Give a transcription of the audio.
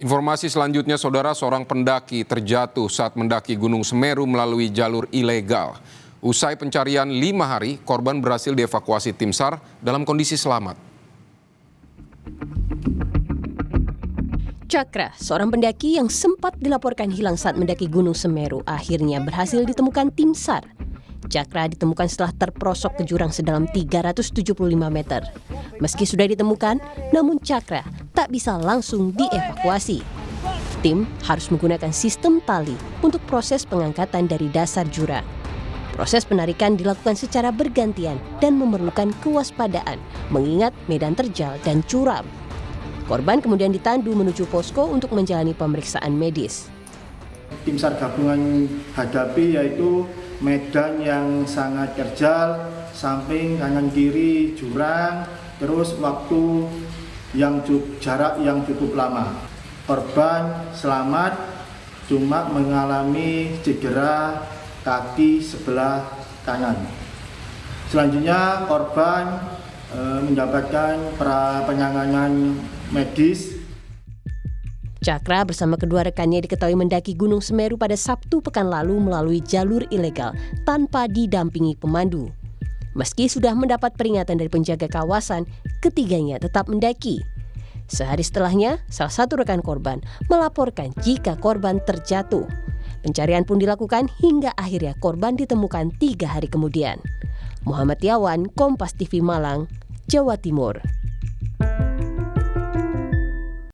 Informasi selanjutnya, saudara, seorang pendaki terjatuh saat mendaki Gunung Semeru melalui jalur ilegal. Usai pencarian 5 hari, korban berhasil dievakuasi tim SAR dalam kondisi selamat. Cakra, seorang pendaki yang sempat dilaporkan hilang saat mendaki Gunung Semeru, akhirnya berhasil ditemukan tim SAR. Cakra ditemukan setelah terperosok ke jurang sedalam 375 meter. Meski sudah ditemukan, namun Cakra tak bisa langsung dievakuasi. Tim harus menggunakan sistem tali untuk proses pengangkatan dari dasar jurang. Proses penarikan dilakukan secara bergantian dan memerlukan kewaspadaan, mengingat medan terjal dan curam. Korban kemudian ditandu menuju posko untuk menjalani pemeriksaan medis. Tim SAR gabungan hadapi yaitu medan yang sangat terjal, samping kanan kiri jurang, terus waktu jarak yang cukup lama. Korban selamat, cuma mengalami cedera kaki sebelah kanan. Selanjutnya korban mendapatkan penanganan medis. Cakra bersama kedua rekannya diketahui mendaki Gunung Semeru pada Sabtu pekan lalu melalui jalur ilegal tanpa didampingi pemandu. Meski sudah mendapat peringatan dari penjaga kawasan, ketiganya tetap mendaki. Sehari setelahnya, salah satu rekan korban melaporkan jika korban terjatuh. Pencarian pun dilakukan hingga akhirnya korban ditemukan 3 hari kemudian. Muhammad Yawan, Kompas TV Malang, Jawa Timur.